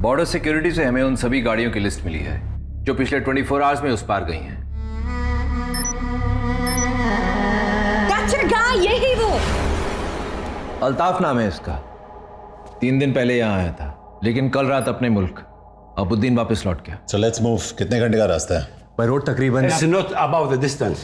Border security से हमें उन सभी गाड़ियों की लिस्ट मिली है जो पिछले 24 आवर्स में उस पार गई हैं। That's your guy, यही वो। अल्ताफ नाम है इसका। 3 दिन पहले यहाँ आया था, लेकिन कल रात अपने मुल्क अबुद्दीन वापस लौट गया। So let's move. कितने घंटे का रास्ता है? बाय रोड तकरीबन। It's not about the distance.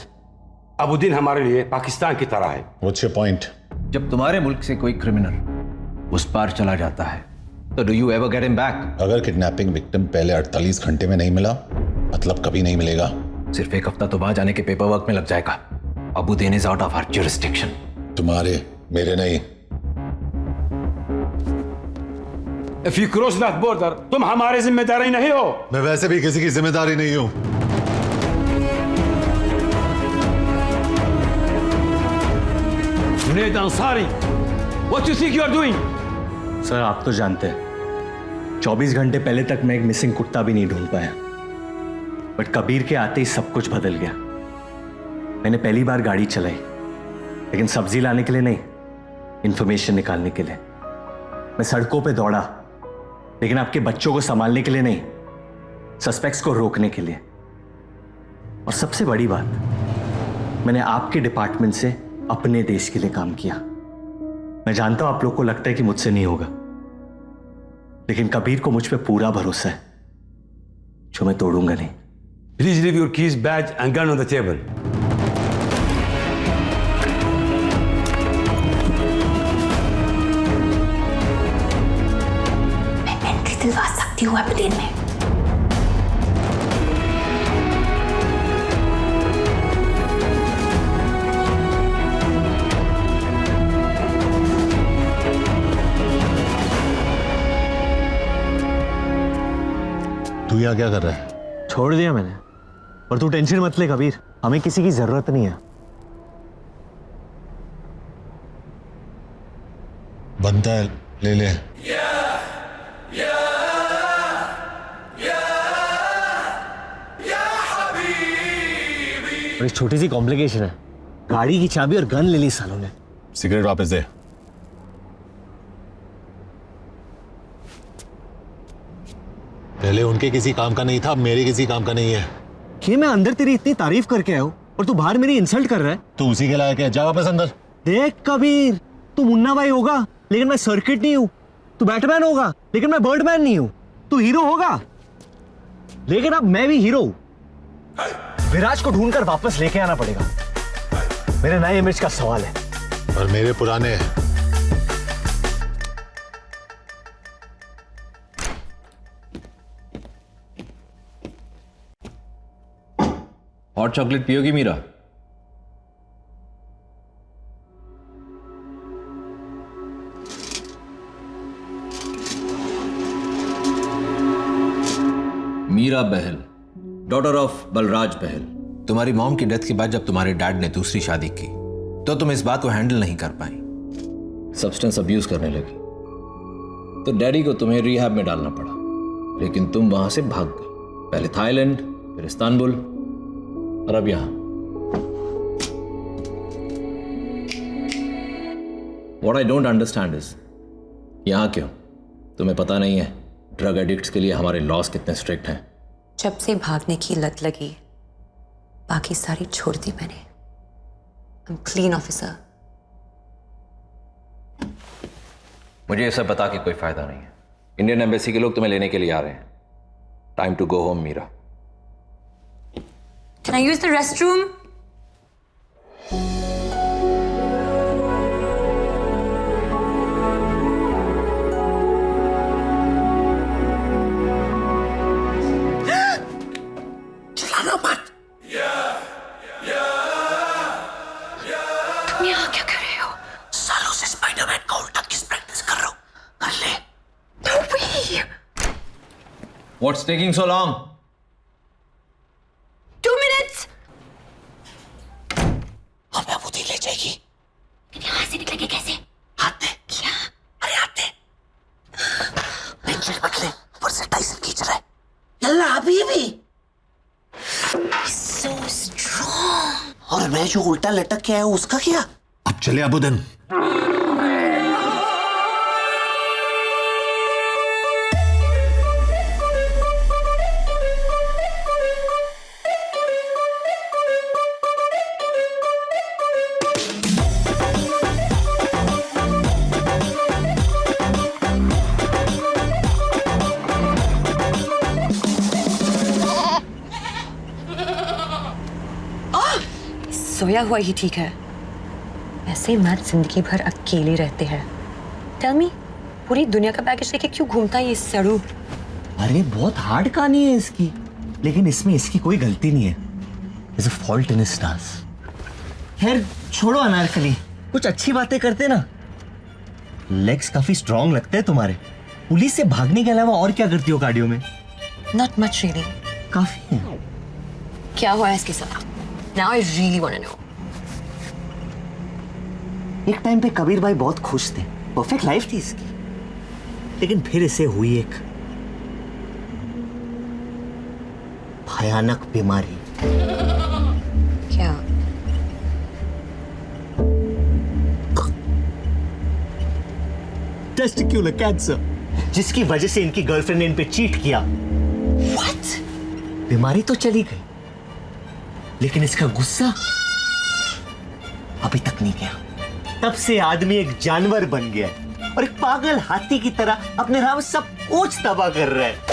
अबुद्दीन हमारे लिए पाकिस्तान की तरह है। What's your point? जब तुम्हारे मुल्क से कोई क्रिमिनल उस पार चला जाता है तो do you ever get him back? अगर किडनैपिंग विक्टिम पहले 48 घंटे में नहीं मिला, मतलब कभी नहीं मिलेगा। सिर्फ 1 हफ्ता तो वहां जाने के पेपर वर्क में लग जाएगा। Abuddin is out of our jurisdiction. तुम्हारे, मेरे नहीं। If you cross that border, तुम हमारे जिम्मेदारी नहीं हो। मैं वैसे भी किसी की जिम्मेदारी नहीं हूं। Junaid Ansari, what you think you are doing? Sir आप तो जानते हैं 24 घंटे पहले तक मैं एक मिसिंग कुत्ता भी नहीं ढूंढ पाया, बट कबीर के आते ही सब कुछ बदल गया। मैंने पहली बार गाड़ी चलाई, लेकिन सब्जी लाने के लिए नहीं, इंफॉर्मेशन निकालने के लिए। मैं सड़कों पे दौड़ा, लेकिन आपके बच्चों को संभालने के लिए नहीं, सस्पेक्ट्स को रोकने के लिए। और सबसे बड़ी बात, मैंने आपके डिपार्टमेंट से अपने देश के लिए काम किया। मैं जानता हूं आप लोग को लगता है कि मुझसे नहीं होगा, लेकिन कबीर को मुझ पे पूरा भरोसा है, जो मैं तोड़ूंगा नहीं। Please leave your keys, badge and gun on the table. मैं एंट्री दिलवा सकती हूँ अबुद्दीन में। तू यहाँ क्या कर रहा है? छोड़ दिया मैंने, और तू टेंशन मत ले कबीर, हमें किसी की जरूरत नहीं है। बनता है, ले ले। और एक छोटी सी कॉम्प्लिकेशन है, गाड़ी की चाबी और गन ले ली सालों ने। सिगरेट वापस दे। पहले उनके किसी काम का नहीं था, अब मेरे किसी काम का नहीं है। ये मैं अंदर तेरी इतनी तारीफ करके आया हूं और तू बाहर मेरी इंसल्ट कर रहा है। तू उसी के लायक है, जा वापस अंदर। देख कबीर, तू मुन्ना भाई होगा लेकिन मैं सर्किट नहीं हूं। तू बैटमैन होगा लेकिन मैं बर्डमैन नहीं हूं। तू हीरो होगा लेकिन अब मैं भी हीरो हूं। विराज को ढूंढकर वापस लेके आना पड़ेगा। मेरे नए इमेज का सवाल है और मेरे पुराने हैं। हॉट चॉकलेट पियोगी मीरा? Meera Bahl, daughter of Balraj Bahl. तुम्हारी मॉम की डेथ के बाद जब तुम्हारे डैड ने दूसरी शादी की तो तुम इस बात को हैंडल नहीं कर पाई, सब्सटेंस अब्यूज करने लगी। तो डैडी को तुम्हें रिहैब में डालना पड़ा, लेकिन तुम वहां से भाग गई। पहले थाईलैंड, फिर इस्तांबुल और अब यहां। What I don't understand is, यहां क्यों? तुम्हें पता नहीं है ड्रग एडिक्ट्स के लिए हमारे लॉस कितने स्ट्रिक्ट हैं। जब से भागने की लत लगी, बाकी सारी छोड़ दी मैंने। I'm clean officer. मुझे ये सब बता के कोई फायदा नहीं है। इंडियन एम्बेसी के लोग तुम्हें लेने के लिए आ रहे हैं। Time to go home Meera. Can I use the restroom? चलाना मत। तुम यहाँ क्या कर रहे हो? सालों से स्पाइडरमैन का उल्टा किस प्रैक्टिस कर रहा हूँ? कर ले। No way. What's taking so long? 2 minutes. हमें अबुद्दीन ले जाएगी। यहाँ से निकलेंगे कैसे? हाथ दे। क्या? अरे हाथ दे। पेंसिल मत ले, ऊपर से टाइसन खींच रहा है। यल्ला अभी भी। So strong. और मैं जो उल्टा लटक के आया उसका क्या? अब चले अबुद्दीन। सोया हुआ ही ठीक है। ऐसे मर्द जिंदगी भर अकेले रहते हैं। टेल मी, पूरी दुनिया का पैकेज लेके क्यों घूमता है ये सड़ू? अरे बहुत हार्ड कहानी है इसकी, लेकिन इसमें इसकी कोई गलती नहीं है। There's a fault in his stars. खैर छोड़ो अनारकली, कुछ अच्छी बातें करते ना। लेग्स काफी स्ट्रांग लगते हैं तुम्हारे। पुलिस से भागने के अलावा और क्या करती हो कार्डियो में? Not much really. काफी है। क्या हुआ है इसके साथ? Now I really want to know. एक टाइम पे कबीर भाई बहुत खुश थे, परफेक्ट लाइफ थी इसकी, लेकिन फिर इसे हुई एक भयानक बीमारी। क्या? टेस्टिक्युलर कैंसर, जिसकी वजह से इनकी गर्लफ्रेंड ने इन पे चीट किया। What? बीमारी तो चली गई, लेकिन इसका गुस्सा अभी तक नहीं गया। तब से आदमी एक जानवर बन गया है और एक पागल हाथी की तरह अपने राह में सब कुछ तबाह कर रहा है।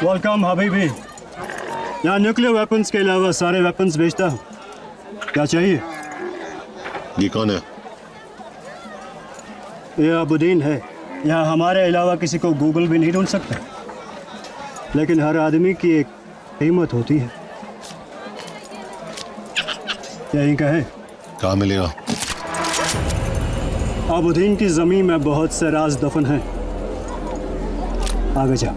वेलकम हबीबी। यहाँ न्यूक्लियर वेपन्स के अलावा सारे वेपन्स बेचता हूँ। क्या चाहिए? ये कौन है? ये अबुद्दीन है। यहाँ हमारे अलावा किसी को गूगल भी नहीं ढूंढ सकता, लेकिन हर आदमी की एक कीमत होती है। यही कहे। कहाँ मिलेगा? अबुद्दीन की ज़मीन में बहुत से राज दफन हैं। आगे जाओ।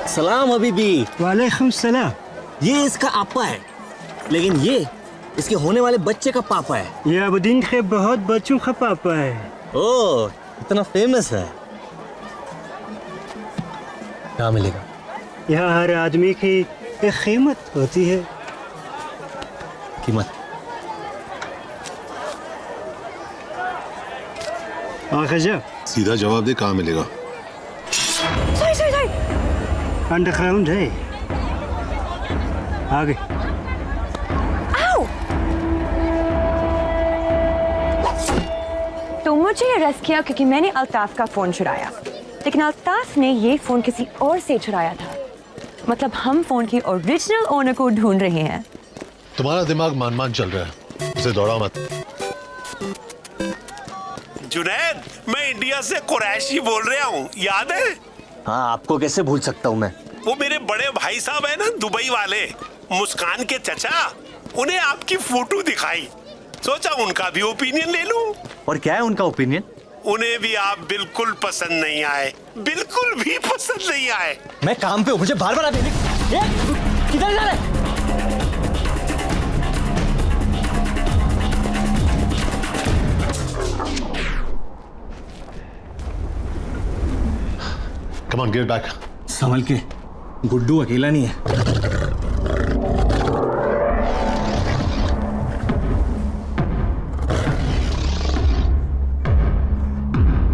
सलाम हबीबी। वालेकुम सलाम। ये इसका आपा है, लेकिन ये इसके होने वाले बच्चे का पापा है। ये अबुद्दीन के बहुत बच्चों का पापा है। ओह, इतना फेमस है। क्या मिलेगा? यहाँ हर आदमी की एक कीमत होती है। कीमत? आगे जाओ। सीधा जवाब दे, कहाँ मिलेगा? अंडरग्राउंड है। आगे। तो मुझे अरेस्ट किया क्योंकि मैंने अल्ताफ का फोन चुराया, लेकिन अल्ताफ ने ये फोन किसी और से चुराया था। मतलब हम फोन की ओरिजिनल ओनर को ढूंढ रहे हैं। तुम्हारा दिमाग मान चल रहा है, उसे दौड़ा मत। जुनैद, मैं इंडिया से कुरैशी बोल रहा हूँ, याद है? हाँ, आपको कैसे भूल सकता हूँ मैं। वो मेरे बड़े भाई साहब है ना, दुबई वाले, मुस्कान के चचा, उन्हें आपकी फोटो दिखाई, सोचा उनका भी ओपिनियन ले लूं। और क्या है उनका ओपिनियन? उन्हें भी आप बिल्कुल पसंद नहीं आए, बिल्कुल भी पसंद नहीं आए। मैं काम पे हूँ, मुझे बार बार आप किधर जा रहे? Come on, get back. संभल के, गुड्डू अकेला नहीं है।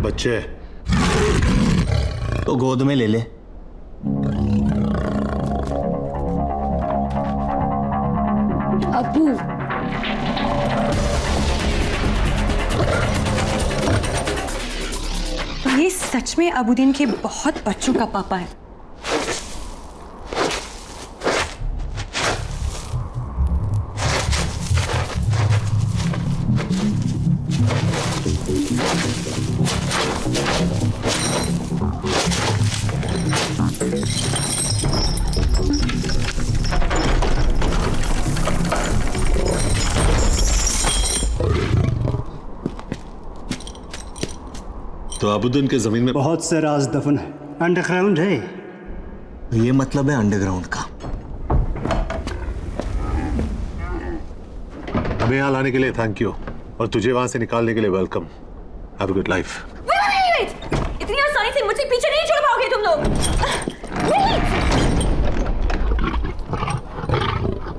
बच्चे तो गोद में ले ले। अबू, ये सच में अबुद्दीन के बहुत बच्चों का पापा है। तो अबुद्दीन के जमीन में बहुत से राज दफन है। अंडरग्राउंड है। ये मतलब है अंडरग्राउंड का। हमें यहाँ लाने के लिए थैंक यू, और तुझे वहां से निकालने के लिए welcome. Have a good life. इतनी आसानी से मुझसे पीछे नहीं